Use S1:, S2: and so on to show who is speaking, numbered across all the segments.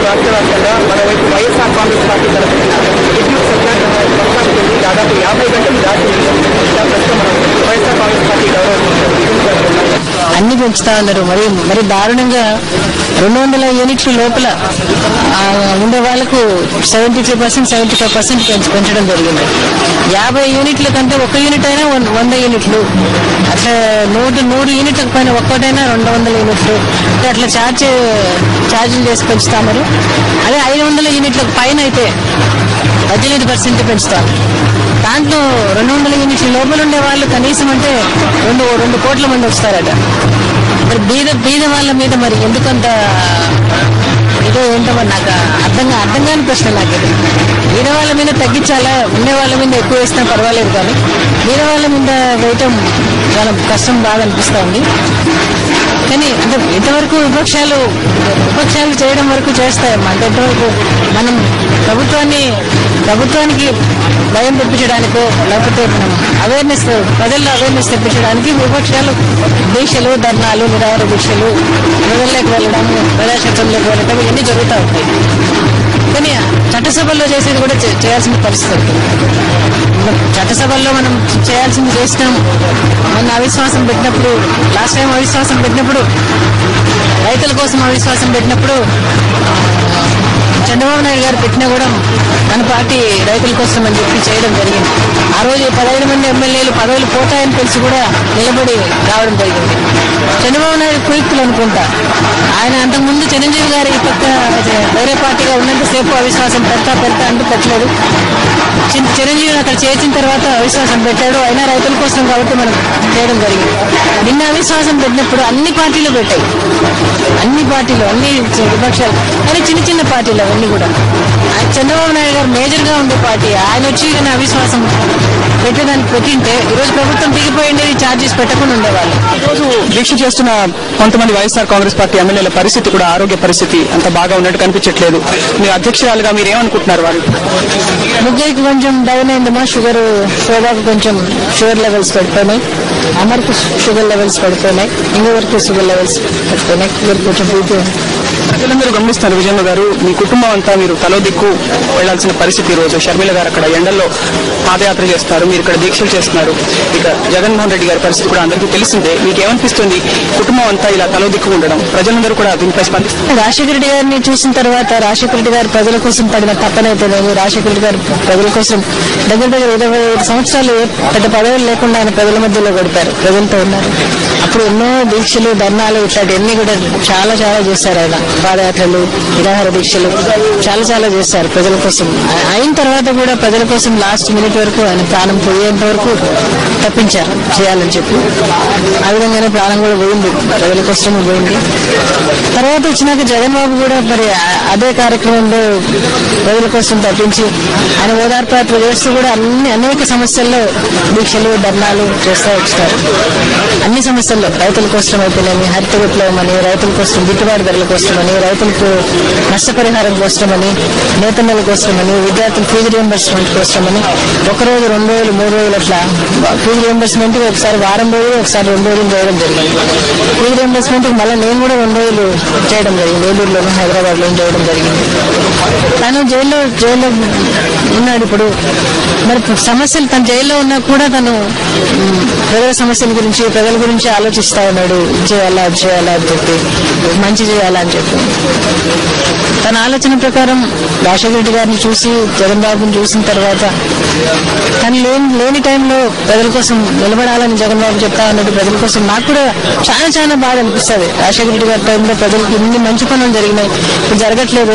S1: రాష్ట్ర వ్యాప్తంగా మరోవైపు వైఎస్ఆర్ కాంగ్రెస్ పార్టీ తరఫున విద్యుత్ సత్యాగ్రహం కొనసాగుతుంది. దాదాపు 50 గంటలు దాటింది. ప్రస్తుతం మనం వైఎస్ఆర్ కాంగ్రెస్ పార్టీ
S2: అన్ని పెంచుతా ఉన్నారు. మరి దారుణంగా 200 యూనిట్ల లోపల ఉండే వాళ్ళకు 73%, 75% పెంచడం జరిగింది. 50 యూనిట్ల కంటే 1 యూనిట్ అయినా 100 యూనిట్లు, అట్లా 100 యూనిట్లకు పైన ఒక్కటైనా 200 యూనిట్లు అట్లా ఛార్జీలు చేసి పెంచుతామని. అదే 500 యూనిట్లకు పైన అయితే 18% పెంచుతారు. దాంట్లో 200 యూనిట్ల లోపల ఉండే వాళ్ళు కనీసం అంటే 2 కోట్ల మంది వస్తారట. మరి బీద వాళ్ళ మీద మరి ఎందుకంత ఇదో ఏంటో మరి నాకు అర్థం కాని ప్రశ్న నాకు ఇది. బీద వాళ్ళ మీద తగ్గించాలా, ఉండే వాళ్ళ మీద ఎక్కువ వేసినా పర్వాలేదు, కానీ బీద వాళ్ళ మీద వేయటం చాలా కష్టం, బాగా అనిపిస్తూ ఉంది. కానీ అంటే ఇంతవరకు విపక్షాలు చేయడం వరకు చేస్తాయమ్మా. అంటే ఇంతవరకు మనం ప్రభుత్వానికి భయం తెప్పించడానికో లేకపోతే మనం ప్రజల్లో అవేర్నెస్ తెప్పించడానికి విపక్షాలు దీక్షలు, ధర్నాలు, నిరాహార దీక్షలు, ప్రజల్లోకి వెళ్ళడం, ప్రజాక్షేత్రంలోకి వెళ్ళడం ఇవన్నీ జరుగుతూ ఉంటాయి. కానీ చట్టసభల్లో చేసేది కూడా చేయాల్సిన పరిస్థితి. చట్టసభల్లో మనం చేయాల్సింది చేసినాం. మొన్న అవిశ్వాసం పెట్టినప్పుడు, లాస్ట్ టైం అవిశ్వాసం పెట్టినప్పుడు, రైతుల కోసం అవిశ్వాసం పెట్టినప్పుడు చంద్రబాబు నాయుడు గారు పెట్టినా కూడా మన పార్టీ రైతుల కోసం అని చెప్పి చేయడం జరిగింది. ఆ రోజు 15 మంది ఎమ్మెల్యేలు పదవులు పోతాయని తెలిసి కూడా నిలబడి రావడం జరిగింది. చంద్రబాబు నాయుడు కుయుక్తులు అనుకుంటా. ఆయన అంతకుముందు చిరంజీవి గారి పక్క వేరే పార్టీగా ఉన్నంతసేపు అవిశ్వాసం పెడతా అంటూ పెట్టలేదు. చిరంజీవిని అక్కడ చేర్చిన తర్వాత అవిశ్వాసం పెట్టాడు. అయినా రైతుల కోసం కాబట్టి మనం చేయడం జరిగింది. నిన్న అవిశ్వాసం పెట్టినప్పుడు అన్ని పార్టీలు పెట్టాయి, అన్ని విపక్షాలు, కానీ చిన్న పార్టీలు అవన్నీ కూడా. చంద్రబాబు నాయుడు గారు మేజర్ గా ఉండే పార్టీ, ఆయన వచ్చి కానీ అవిశ్వాసం పెట్టేదానికి పెట్టింటే ఈరోజు ప్రభుత్వం దిగిపోయింది, ఛార్జెస్ పెట్టకుండా ఉండేవాళ్ళు.
S1: ఈరోజు దీక్ష చేస్తున్న కొంతమంది వైఎస్ఆర్ కాంగ్రెస్ పార్టీ ఎమ్మెల్యేల పరిస్థితి కూడా, ఆరోగ్య పరిస్థితి అంత బాగా ఉన్నట్టు కనిపించట్లేదు. మీ అధ్యక్షురాలుగా మీరు ఏమనుకుంటున్నారు? వారు
S2: ముగ్గురికి కొంచెం డౌన్ అయిందమ్మా. శోభాకు కొంచెం షుగర్ లెవెల్స్ పడిపోయినాయి, అమర్కి షుగర్ లెవెల్స్ పడిపోయినాయి, ఇంకొకరికి షుగర్ లెవెల్స్ పడిపోయినాయి. కొంచెం పూర్తి
S1: ప్రజలందరూ గమనిస్తారు. విజయమ్మ గారు, మీ కుటుంబం అంతా మీరు తలో దిక్కు వెళ్లాల్సిన పరిస్థితి. రోజు షర్మిల గారు అక్కడ ఎండల్లో పాదయాత్ర చేస్తున్నారు, మీరు ఇక్కడ దీక్షలు చేస్తున్నారు. ఇక జగన్మోహన్ రెడ్డి గారి పరిస్థితి కూడా అందరికీ తెలిసిందే. మీకు ఏమనిపిస్తుంది? కుటుంబం అంతా ఇలా తలో దిక్కు ఉండడం, ప్రజలందరూ కూడా దీనిపై స్పందిస్తారు.
S2: రాజశేఖర రెడ్డి గారిని చూసిన తర్వాత రాజశేఖర రెడ్డి గారు ప్రజల కోసం పడిన తప్పనైతేనేమి, రాజశేఖర రెడ్డి గారు ప్రజల కోసం దగ్గర 25 సంవత్సరాలు పెద్ద పదవులు లేకుండా ఆయన ప్రజల మధ్యలో గడిపారు, ప్రజలతో ఉన్నారు. అప్పుడు ఎన్నో దీక్షలు, ధర్నాలు ఇట్లాంటివన్నీ కూడా చాలా చేశారు. ఆయన పాదయాత్రలు, నిరాహార దీక్షలు చాలా చేశారు ప్రజల కోసం. అయిన తర్వాత కూడా ప్రజల కోసం లాస్ట్ మినిట్ వరకు ఆయన ప్రాణం పోయేంత వరకు తప్పించారు చేయాలని చెప్పి. ఆ విధంగానే ప్రాణం కూడా పోయింది, ప్రజల కోసం పోయింది. తర్వాత వచ్చినాక జగన్ బాబు కూడా మరి అదే కార్యక్రమంలో ప్రజల కోసం తప్పించి ఆయన ఓదార్పు యాత్ర చేస్తూ కూడా అనేక సమస్యల్లో దీక్షలు, ధర్నాలు చేస్తూ వచ్చారు. అన్ని సమస్యల్లో రైతుల కోసం అయితేనేమి, హరిత విప్లవం అని, రైతుల కోసం గిట్టుబాటు ధరల కోసమని, రైతులకు నష్టపరిహారం కోసమని, నేతన్నల కోసమని, విద్యార్థుల ఫీజు రియంబర్స్మెంట్ కోసమని 1 రోజు, 2 రోజులు, 3 రోజులు అట్లా ఫీజు రియంబర్స్మెంట్ ఒకసారి వారం రోజులు, ఒకసారి 2 రోజులు చేయడం జరిగింది. ఫీజు రియంబర్స్మెంట్ మళ్ళీ నేను కూడా 2 రోజులు చేయడం జరిగింది. ఏలూరులోను, హైదరాబాద్ లో చేయడం జరిగింది. తను జైల్లో ఉన్నాడు ఇప్పుడు. మరి సమస్యలు తన జైల్లో ఉన్నా కూడా తను ప్రజల సమస్యల గురించి, ప్రజల గురించి ఆలోచిస్తా ఉన్నాడు. చేయాలా, అది చేయాలా అని చెప్పి, మంచి చేయాలా అని చెప్పి. తన ఆలోచన ప్రకారం రాజశేఖర రెడ్డి గారిని చూసి, జగన్ బాబుని చూసిన తర్వాత తను లేని టైంలో ప్రజల కోసం నిలబడాలని జగన్ బాబు చెప్తా ఉన్నాడు. ప్రజల కోసం నాకు కూడా చాలా బాధ అనిపిస్తుంది. రాజశేఖర రెడ్డి గారి టైంలో ప్రజలకు ఇన్ని మంచి పనులు జరిగినాయి, ఇప్పుడు జరగట్లేదు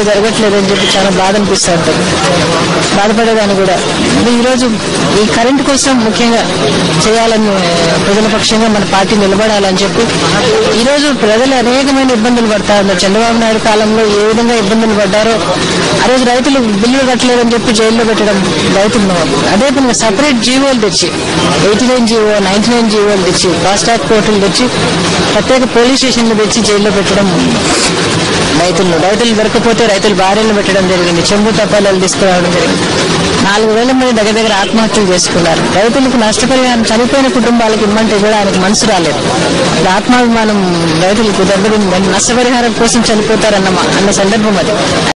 S2: అని చెప్పి చాలా బాధ అనిపిస్తూ ఉంటుంది. బాధపడేదాన్ని కూడా. ఈరోజు ఈ కరెంటు కోసం ముఖ్యంగా చేయాలని ప్రజల పక్షంగా మన పార్టీ నిలబడాలని చెప్పి ఈరోజు ప్రజలు అనేకమైన ఇబ్బందులు పడతా ఉన్నారు. చంద్రబాబు నాయుడు కాలంలో ఏ విధంగా ఇబ్బందులు పడ్డారో ఆ రోజు రైతులు బిల్లులు కట్టలేదని చెప్పి జైల్లో పెట్టడం రైతులు అదే పనిగా సపరేట్ జీవోలు తెచ్చి 89 జీవో, 99 జీవోలు తెచ్చి, ఫాస్ట్ ట్రాక్ కోర్టులు తెచ్చి, ప్రత్యేక పోలీస్ స్టేషన్లు తెచ్చి జైల్లో పెట్టడం రైతులు దొరకపోతే రైతులు భార్యలు పెట్టడం జరిగింది. చెంబు తప్పాలు తీసుకురావడం జరిగింది. 4,000 మంది దగ్గర ఆత్మహత్యలు చేసుకున్నారు. రైతులకు నష్టపరిహారం చనిపోయిన కుటుంబాలకు ఇమ్మంటే కూడా ఆయనకు మనసు రాలేదు. ఆత్మాభిమానం రైతులకు దెబ్బతింది. నష్టపరిహారం కోసం చనిపోతారన్న సందర్భం అది.